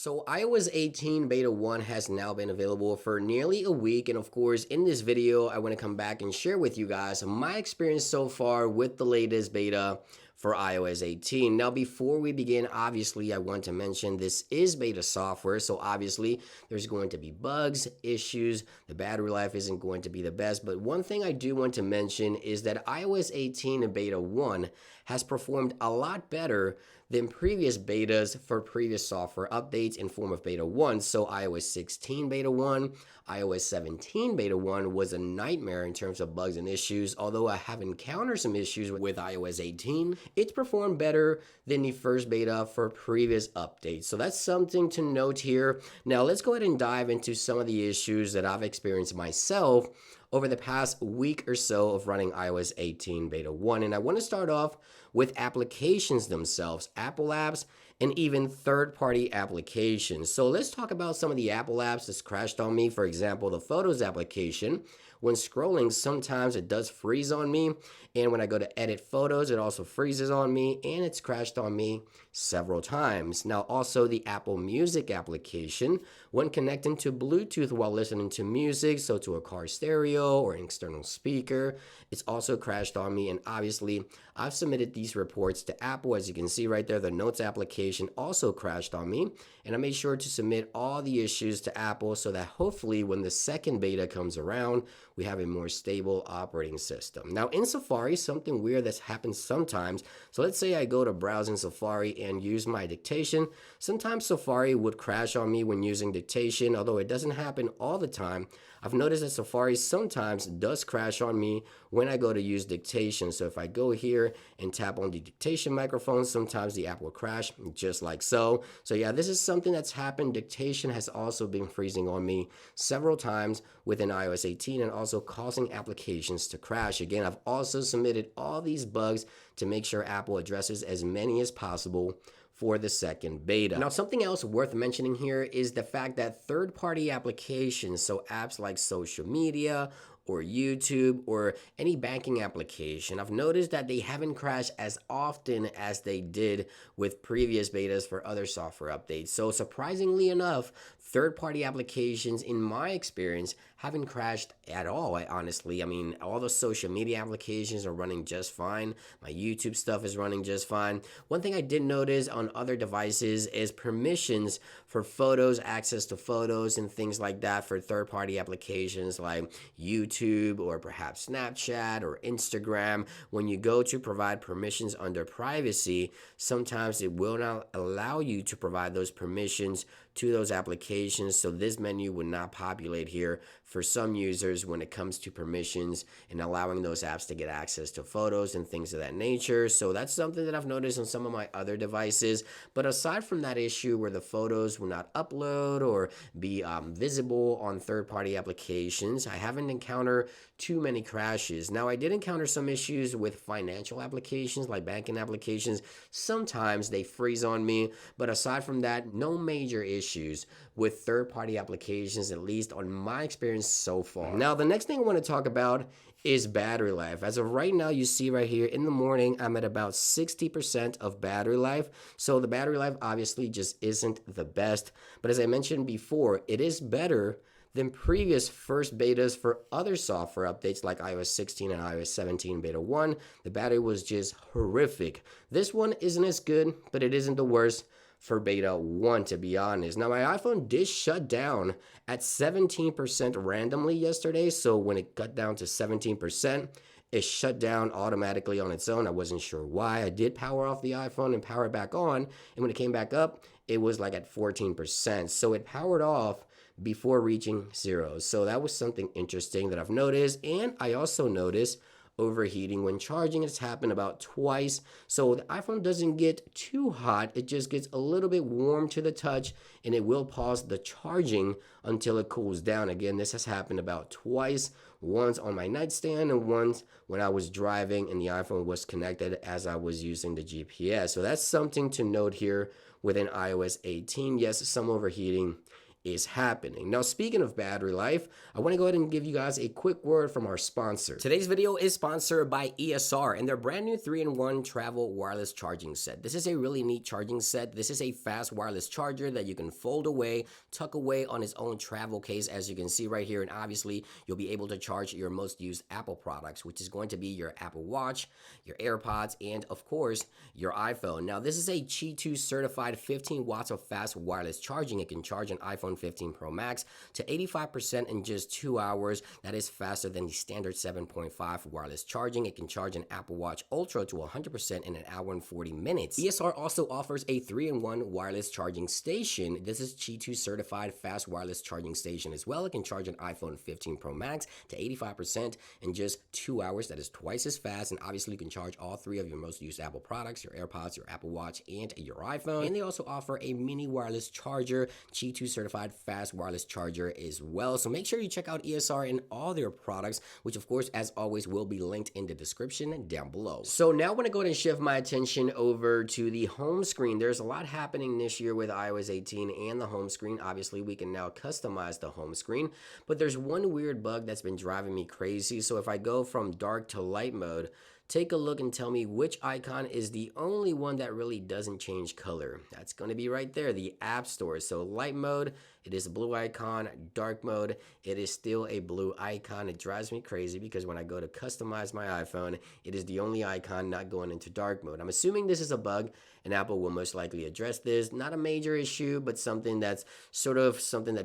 So iOS 18 Beta 1 has now been available for nearly a week, and of course in this video I want to come back and share with you guys my experience so far with the latest beta for iOS 18. Now before we begin, obviously I want to mention this is beta software, so obviously there's going to be bugs, issues, the battery life isn't going to be the best, but one thing I do want to mention is that iOS 18 and Beta 1 has performed a lot better than previous betas for previous software updates in form of Beta 1. So iOS 16 Beta 1, iOS 17 Beta 1 was a nightmare in terms of bugs and issues. Although I have encountered some issues with iOS 18, it's performed better than the first beta for previous updates. So that's something to note here. Now let's go ahead and dive into some of the issues that I've experienced myself over the past week or so of running iOS 18 Beta 1. And I want to start off with applications themselves, Apple apps, and even third-party applications. So let's talk about some of the Apple apps that's crashed on me. For example, the Photos application. When scrolling, sometimes it does freeze on me. And when I go to edit photos, it also freezes on me, and it's crashed on me several times. Now, also the Apple Music application, when connecting to Bluetooth while listening to music, so to a car stereo or an external speaker, it's also crashed on me. And obviously, I've submitted these reports to Apple. As you can see right there, the Notes application also crashed on me. And I made sure to submit all the issues to Apple so that hopefully when the second beta comes around, we have a more stable operating system. Now in Safari, something weird that's happened sometimes. So let's say I go to browse in Safari and use my dictation. Sometimes Safari would crash on me when using dictation, although it doesn't happen all the time. I've noticed that Safari sometimes does crash on me when I go to use dictation. So if I go here and tap on the dictation microphone, sometimes the app will crash just like so. So yeah, this is something that's happened. Dictation has also been freezing on me several times within iOS 18 and also causing applications to crash. Again, I've also submitted all these bugs to make sure Apple addresses as many as possible for the second beta. Now, something else worth mentioning here is the fact that third-party applications, so apps like social media or YouTube or any banking application, I've noticed that they haven't crashed as often as they did with previous betas for other software updates. So surprisingly enough, third-party applications, in my experience, haven't crashed at all. Honestly, I mean, all the social media applications are running just fine. My YouTube stuff is running just fine. One thing I did notice on other devices is permissions for photos, access to photos and things like that for third-party applications like YouTube or perhaps Snapchat or Instagram. When you go to provide permissions under privacy, sometimes it will not allow you to provide those permissions to those applications. So this menu would not populate here for some users when it comes to permissions and allowing those apps to get access to photos and things of that nature. So that's something that I've noticed on some of my other devices. But aside from that issue where the photos will not upload or be visible on third-party applications, I haven't encountered too many crashes. Now, I did encounter some issues with financial applications like banking applications. Sometimes they freeze on me, but aside from that, no major issues with third-party applications, at least on my experience so far. Now, the next thing I want to talk about is battery life. As of right now, you see right here in the morning, I'm at about 60% of battery life. So the battery life obviously just isn't the best. But as I mentioned before, it is better than previous first betas for other software updates like iOS 16 and iOS 17 Beta 1. The battery was just horrific. This one isn't as good, but it isn't the worst for Beta 1, to be honest. Now, my iPhone did shut down at 17% randomly yesterday, so when it got down to 17%, it shut down automatically on its own. I wasn't sure why. I did power off the iPhone and power it back on, and when it came back up, it was like at 14%. So it powered off before reaching 0. So that was something interesting that I've noticed, and I also noticed overheating when charging. It's happened about twice. So the iPhone doesn't get too hot. It just gets a little bit warm to the touch, and it will pause the charging until it cools down. Again, this has happened about twice, once on my nightstand and once when I was driving and the iPhone was connected as I was using the GPS. So that's something to note here within iOS 18. Yes, some overheating is happening. Now, speaking of battery life, I want to go ahead and give you guys a quick word from our sponsor. Today's video is sponsored by ESR and their brand new 3-in-1 travel wireless charging set. This is a really neat charging set. This is a fast wireless charger that you can fold away, tuck away on its own travel case, as you can see right here. And obviously, you'll be able to charge your most used Apple products, which is going to be your Apple Watch, your AirPods, and of course, your iPhone. Now, this is a Qi 2 certified 15 watts of fast wireless charging. It can charge an iPhone 15 Pro Max to 85% in just 2 hours. That is faster than the standard 7.5 wireless charging. It can charge an Apple Watch Ultra to 100% in an hour and 40 minutes. ESR also offers a 3-in-1 wireless charging station. This is Qi 2 certified fast wireless charging station as well. It can charge an iPhone 15 Pro Max to 85% in just 2 hours. That is twice as fast. And obviously, you can charge all 3 of your most used Apple products, your AirPods, your Apple Watch, and your iPhone. And they also offer a mini wireless charger, Qi 2 certified fast wireless charger as well. So make sure you check out ESR and all their products, which of course, as always, will be linked in the description down below. So now I want to go ahead and shift my attention over to the home screen. There's a lot happening this year with iOS 18 and the home screen. Obviously, we can now customize the home screen, but there's one weird bug that's been driving me crazy. So if I go from dark to light mode, take a look and tell me which icon is the only one that really doesn't change color. That's going to be right there, the App Store. So light mode, it is a blue icon. Dark mode, it is still a blue icon. It drives me crazy because when I go to customize my iPhone, it is the only icon not going into dark mode. I'm assuming this is a bug and Apple will most likely address this. Not a major issue, but something that's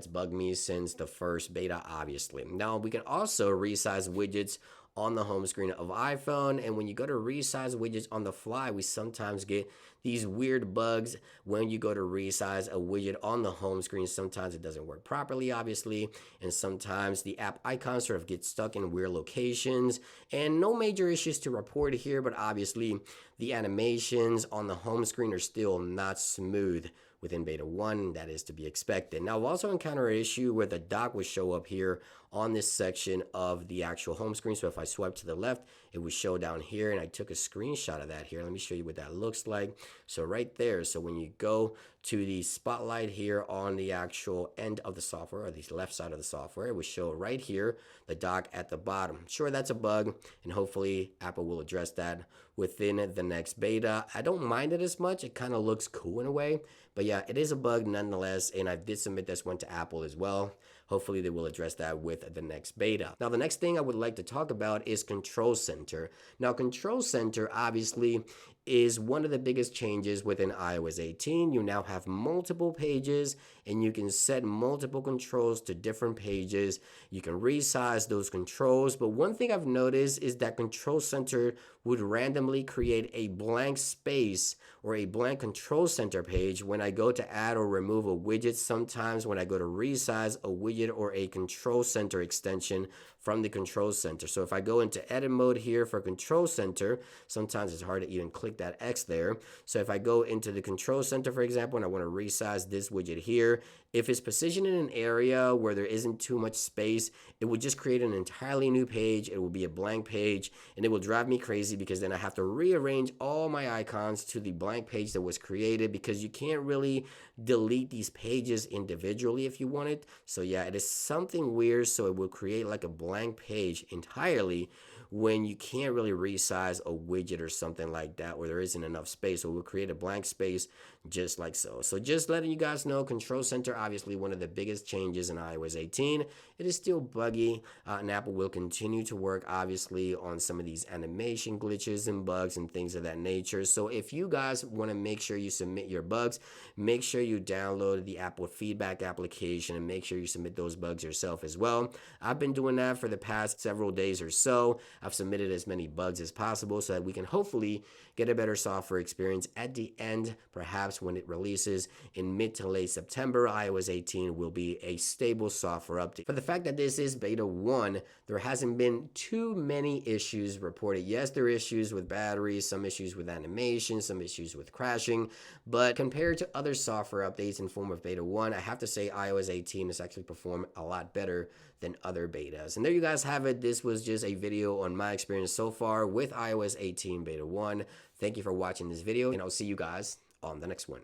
bugged me since the first beta, obviously. Now, we can also resize widgets on the home screen of iPhone, and when you go to resize widgets on the fly, we sometimes get these weird bugs when you go to resize a widget on the home screen. Sometimes it doesn't work properly, obviously, and sometimes the app icons sort of get stuck in weird locations, and no major issues to report here, but obviously the animations on the home screen are still not smooth within beta 1. That is to be expected. Now, I've also encountered an issue where the dock would show up here on this section of the actual home screen. So if I swipe to the left, it would show down here, and I took a screenshot of that here. Let me show you what that looks like. So right there, so when you go to the spotlight here on the actual end of the software, or the left side of the software, it would show right here the dock at the bottom. Sure, that's a bug, and hopefully Apple will address that within the next beta. I don't mind it as much. It kind of looks cool in a way, but yeah, it is a bug nonetheless, and I did submit this one to Apple as well. Hopefully they will address that with the next beta. Now, the next thing I would like to talk about is Control Center. Now, Control Center obviously is one of the biggest changes within iOS 18. You now have multiple pages and you can set multiple controls to different pages. You can resize those controls, but one thing I've noticed is that Control Center would randomly create a blank space or a blank Control Center page when I go to add or remove a widget. Sometimes when I go to resize a widget or a Control Center extension from the Control Center. So if I go into edit mode here for Control Center, sometimes it's hard to even click that X there. So if I go into the Control Center, for example, and I want to resize this widget here, if it's positioned in an area where there isn't too much space, it would just create an entirely new page. It will be a blank page, and it will drive me crazy because then I have to rearrange all my icons to the blank page that was created, because you can't really delete these pages individually if you want it. So yeah, it is something weird. So it will create like a blank page entirely when you can't really resize a widget or something like that where there isn't enough space. So we'll create a blank space just like so. So just letting you guys know, Control Center, obviously one of the biggest changes in iOS 18. It is still buggy, and Apple will continue to work obviously on some of these animation glitches and bugs and things of that nature. So if you guys want to make sure you submit your bugs, make sure you download the Apple Feedback application and make sure you submit those bugs yourself as well. I've been doing that for the past several days or so. I've submitted as many bugs as possible so that we can hopefully get a better software experience at the end. Perhaps when it releases in mid to late September, iOS 18 will be a stable software update. For the fact that this is beta 1, there hasn't been too many issues reported. Yes, there are issues with batteries, some issues with animation, some issues with crashing, but compared to other software updates in form of beta 1, I have to say iOS 18 has actually performed a lot better than other betas. And there you guys have it. This was just a video on my experience so far with iOS 18 beta 1. Thank you for watching this video, and I'll see you guys on the next one.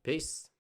Peace.